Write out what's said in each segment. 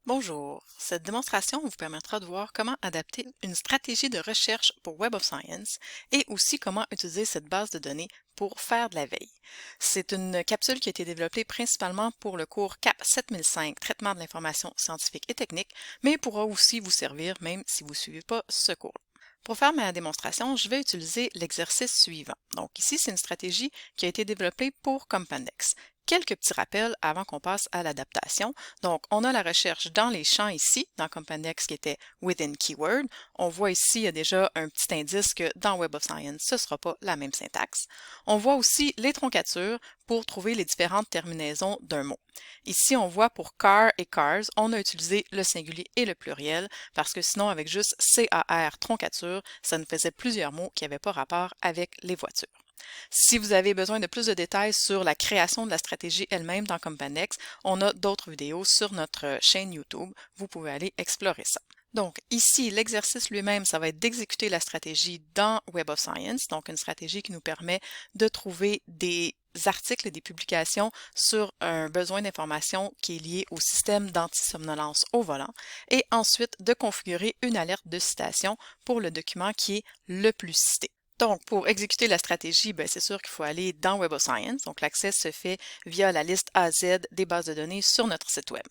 Bonjour, cette démonstration vous permettra de voir comment adapter une stratégie de recherche pour Web of Science et aussi comment utiliser cette base de données pour faire de la veille. C'est une capsule qui a été développée principalement pour le cours CAP 7005, Traitement de l'information scientifique et technique, mais pourra aussi vous servir même si vous ne suivez pas ce cours. Pour faire ma démonstration, je vais utiliser l'exercice suivant. Donc ici, c'est une stratégie qui a été développée pour Compandex. Quelques petits rappels avant qu'on passe à l'adaptation. Donc, on a la recherche dans les champs ici, dans Compandex qui était Within Keyword. On voit ici, il y a déjà un petit indice que dans Web of Science, ce ne sera pas la même syntaxe. On voit aussi les troncatures pour trouver les différentes terminaisons d'un mot. Ici, on voit pour car et cars, on a utilisé le singulier et le pluriel parce que sinon, avec juste CAR troncature, ça nous faisait plusieurs mots qui n'avaient pas rapport avec les voitures. Si vous avez besoin de plus de détails sur la création de la stratégie elle-même dans Compandex, on a d'autres vidéos sur notre chaîne YouTube. Vous pouvez aller explorer ça. Donc ici, l'exercice lui-même, ça va être d'exécuter la stratégie dans Web of Science, donc une stratégie qui nous permet de trouver des articles et des publications sur un besoin d'information qui est lié au système d'antisomnolence au volant et ensuite de configurer une alerte de citation pour le document qui est le plus cité. Donc, pour exécuter la stratégie, c'est sûr qu'il faut aller dans Web of Science. Donc, l'accès se fait via la liste AZ des bases de données sur notre site Web.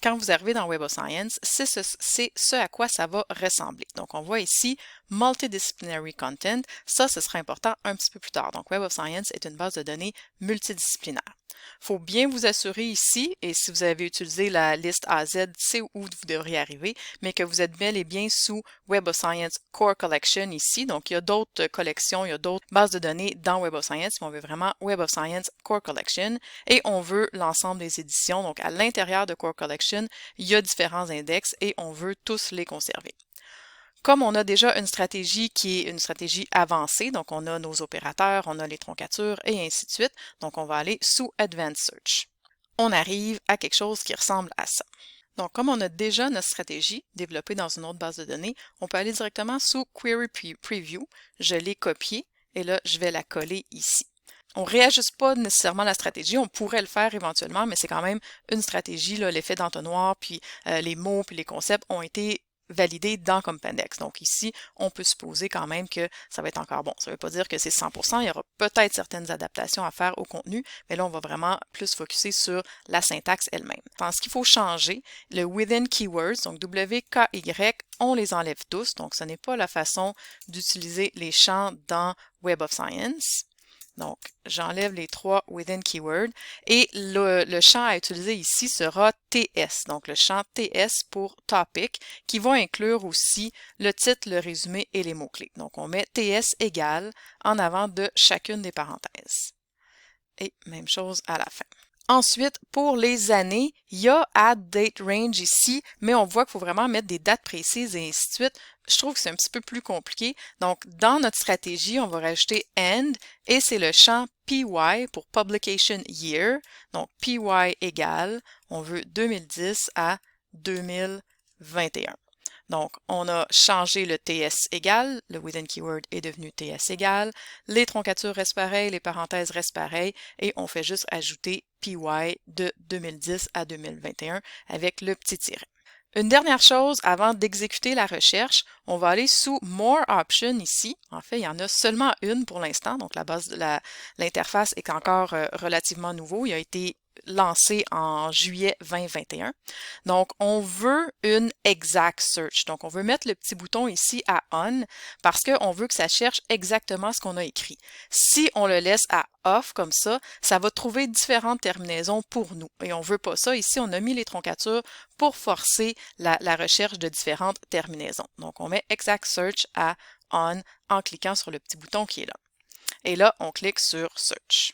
Quand vous arrivez dans Web of Science, c'est ce à quoi ça va ressembler. Donc, on voit ici Multidisciplinary Content. Ça, ce sera important un petit peu plus tard. Donc, Web of Science est une base de données multidisciplinaire. Il faut bien vous assurer ici, et si vous avez utilisé la liste AZ, c'est où vous devriez arriver, mais que vous êtes bel et bien sous Web of Science Core Collection ici. Donc, il y a d'autres collections, il y a d'autres bases de données dans Web of Science, mais on veut vraiment Web of Science Core Collection et on veut l'ensemble des éditions. Donc, à l'intérieur de Core Collection, il y a différents index et on veut tous les conserver. Comme on a déjà une stratégie qui est une stratégie avancée, donc on a nos opérateurs, on a les troncatures et ainsi de suite, donc on va aller sous Advanced Search. On arrive à quelque chose qui ressemble à ça. Donc, comme on a déjà notre stratégie développée dans une autre base de données, on peut aller directement sous Query Preview. Je l'ai copiée et là, je vais la coller ici. On ne réajuste pas nécessairement la stratégie, on pourrait le faire éventuellement, mais c'est quand même une stratégie, l'effet d'entonnoir, puis les mots, puis les concepts ont été validés dans Compandex. Donc ici, on peut supposer quand même que ça va être encore bon. Ça ne veut pas dire que c'est 100%, il y aura peut-être certaines adaptations à faire au contenu, mais là, on va vraiment plus focuser sur la syntaxe elle-même. Je pense qu'il faut changer le Within Keywords, donc W, K, Y, on les enlève tous, donc ce n'est pas la façon d'utiliser les champs dans Web of Science. Donc, j'enlève les trois within keyword et le champ à utiliser ici sera TS, donc le champ TS pour topic qui va inclure aussi le titre, le résumé et les mots-clés. Donc, on met TS égale en avant de chacune des parenthèses. Et même chose à la fin. Ensuite, pour les années, il y a Add Date Range ici, mais on voit qu'il faut vraiment mettre des dates précises et ainsi de suite. Je trouve que c'est un petit peu plus compliqué. Donc, dans notre stratégie, on va rajouter AND et c'est le champ PY pour Publication Year. Donc, PY égale, on veut 2010 à 2021. Donc, on a changé le TS égal, le within keyword est devenu TS égal, les troncatures restent pareilles, les parenthèses restent pareilles, et on fait juste ajouter PY de 2010 à 2021 avec le petit tiret. Une dernière chose avant d'exécuter la recherche, on va aller sous More Options ici. En fait, il y en a seulement une pour l'instant, donc la base de l'interface est encore relativement nouveau. Il a été lancé en juillet 2021. Donc, on veut une exact search. Donc, on veut mettre le petit bouton ici à on parce qu'on veut que ça cherche exactement ce qu'on a écrit. Si on le laisse à off comme ça va trouver différentes terminaisons pour nous. Et on veut pas ça. Ici, on a mis les troncatures pour forcer la recherche de différentes terminaisons. Donc, on met exact search à on en cliquant sur le petit bouton qui est là. Et là, on clique sur search.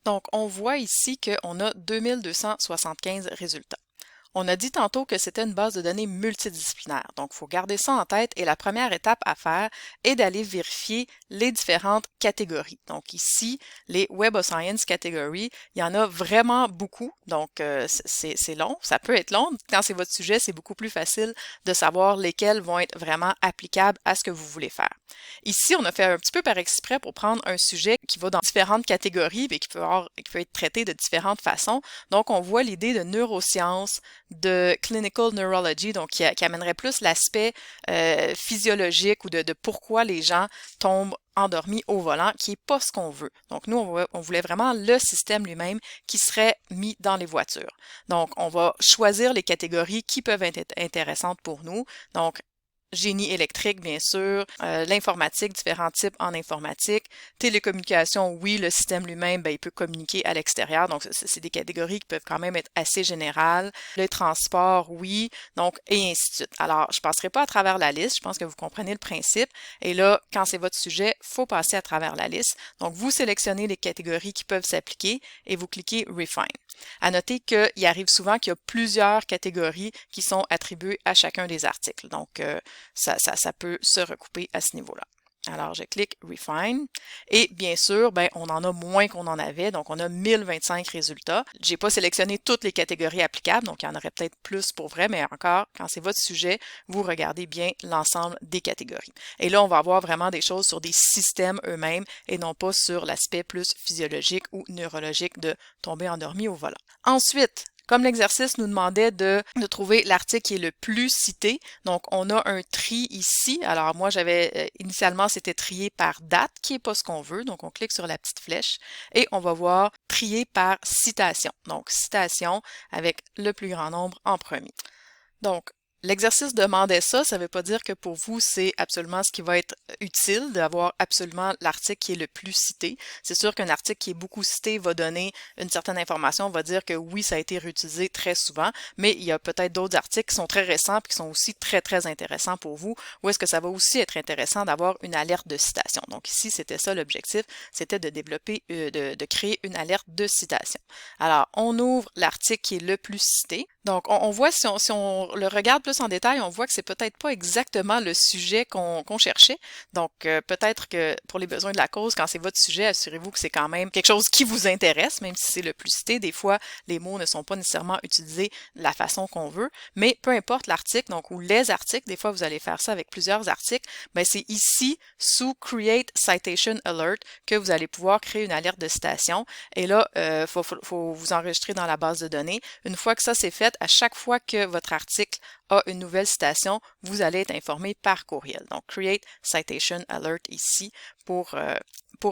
Donc, on voit ici qu'on a 2275 résultats. On a dit tantôt que c'était une base de données multidisciplinaire, donc il faut garder ça en tête et la première étape à faire est d'aller vérifier les différentes catégories. Donc ici, les Web of Science categories, il y en a vraiment beaucoup, donc c'est long, ça peut être long. Quand c'est votre sujet, c'est beaucoup plus facile de savoir lesquels vont être vraiment applicables à ce que vous voulez faire. Ici, on a fait un petit peu par exprès pour prendre un sujet qui va dans différentes catégories et qui peut être traité de différentes façons. Donc, on voit l'idée de neurosciences, de clinical neurology, donc qui amènerait plus l'aspect physiologique ou de pourquoi les gens tombent endormis au volant, qui n'est pas ce qu'on veut. Donc, nous, on voulait vraiment le système lui-même qui serait mis dans les voitures. Donc, on va choisir les catégories qui peuvent être intéressantes pour nous. Donc, génie électrique, bien sûr, l'informatique, différents types en informatique, télécommunication, oui, le système lui-même, ben, il peut communiquer à l'extérieur, donc c'est des catégories qui peuvent quand même être assez générales. Le transport, oui, donc, et ainsi de suite. Alors, je passerai pas à travers la liste, je pense que vous comprenez le principe, et là, quand c'est votre sujet, faut passer à travers la liste. Donc, vous sélectionnez les catégories qui peuvent s'appliquer et vous cliquez Refine. À noter qu'il arrive souvent qu'il y a plusieurs catégories qui sont attribuées à chacun des articles. Donc, ça peut se recouper à ce niveau-là. Alors, je clique Refine et bien sûr, ben, on en a moins qu'on en avait, donc on a 1025 résultats. J'ai pas sélectionné toutes les catégories applicables, donc il y en aurait peut-être plus pour vrai, mais encore, quand c'est votre sujet, vous regardez bien l'ensemble des catégories. Et là, on va avoir vraiment des choses sur des systèmes eux-mêmes et non pas sur l'aspect plus physiologique ou neurologique de tomber endormi au volant. Ensuite, comme l'exercice nous demandait de trouver l'article qui est le plus cité, donc on a un tri ici. Alors moi, initialement, c'était trié par date, qui n'est pas ce qu'on veut. Donc on clique sur la petite flèche et on va voir trier par citation. Donc citation avec le plus grand nombre en premier. Donc, l'exercice demandait ça, ça ne veut pas dire que pour vous, c'est absolument ce qui va être utile d'avoir absolument l'article qui est le plus cité. C'est sûr qu'un article qui est beaucoup cité va donner une certaine information, va dire que oui, ça a été réutilisé très souvent, mais il y a peut-être d'autres articles qui sont très récents et qui sont aussi très, très intéressants pour vous, ou est-ce que ça va aussi être intéressant d'avoir une alerte de citation. Donc ici, c'était ça l'objectif, c'était de développer, de créer une alerte de citation. Alors, on ouvre l'article qui est le plus cité. Donc, on voit, si on le regarde plus en détail, on voit que c'est peut-être pas exactement le sujet qu'on cherchait. Donc, peut-être que pour les besoins de la cause, quand c'est votre sujet, assurez-vous que c'est quand même quelque chose qui vous intéresse, même si c'est le plus cité. Des fois, les mots ne sont pas nécessairement utilisés de la façon qu'on veut, mais peu importe l'article, donc, ou les articles, des fois, vous allez faire ça avec plusieurs articles, ben c'est ici, sous Create Citation Alert, que vous allez pouvoir créer une alerte de citation. Et là, faut vous enregistrer dans la base de données. Une fois que ça c'est fait, à chaque fois que votre article a une nouvelle citation, vous allez être informé par courriel. Donc, Create Citation Alert ici pour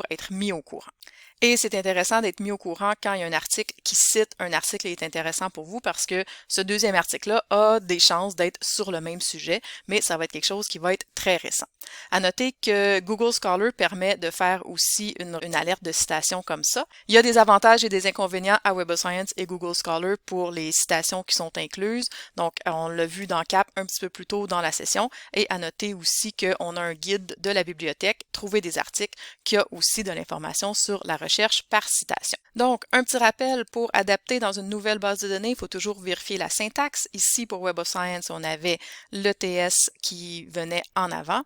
être mis au courant. Et c'est intéressant d'être mis au courant quand il y a un article qui cite un article qui est intéressant pour vous parce que ce deuxième article-là a des chances d'être sur le même sujet, mais ça va être quelque chose qui va être très récent. À noter que Google Scholar permet de faire aussi une alerte de citation comme ça. Il y a des avantages et des inconvénients à Web of Science et Google Scholar pour les citations qui sont incluses. Donc, on l'a vu dans CAP un petit peu plus tôt dans la session. Et à noter aussi qu'on a un guide de la bibliothèque, Trouver des articles, qui a aussi de l'information sur la recherche par citation. Donc, un petit rappel, pour adapter dans une nouvelle base de données, il faut toujours vérifier la syntaxe. Ici, pour Web of Science, on avait l'ETS qui venait en avant.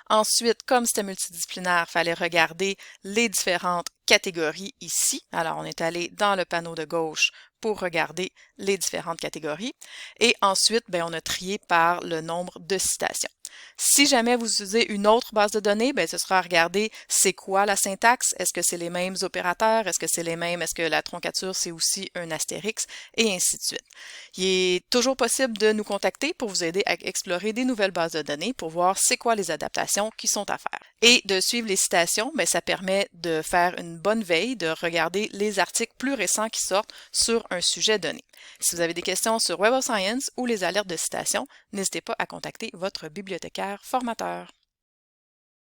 Ensuite, comme c'était multidisciplinaire, il fallait regarder les différentes catégories ici. Alors, on est allé dans le panneau de gauche pour regarder les différentes catégories. Et ensuite, ben, on a trié par le nombre de citations. Si jamais vous utilisez une autre base de données, ben, ce sera à regarder c'est quoi la syntaxe, est-ce que c'est les mêmes opérateurs, est-ce que c'est les mêmes, est-ce que la troncature c'est aussi un astérix, et ainsi de suite. Il est toujours possible de nous contacter pour vous aider à explorer des nouvelles bases de données pour voir c'est quoi les adaptations qui sont à faire. Et de suivre les citations, ben, ça permet de faire une bonne veille, de regarder les articles plus récents qui sortent sur un sujet donné. Si vous avez des questions sur Web of Science ou les alertes de citation, n'hésitez pas à contacter votre bibliothécaire formateur.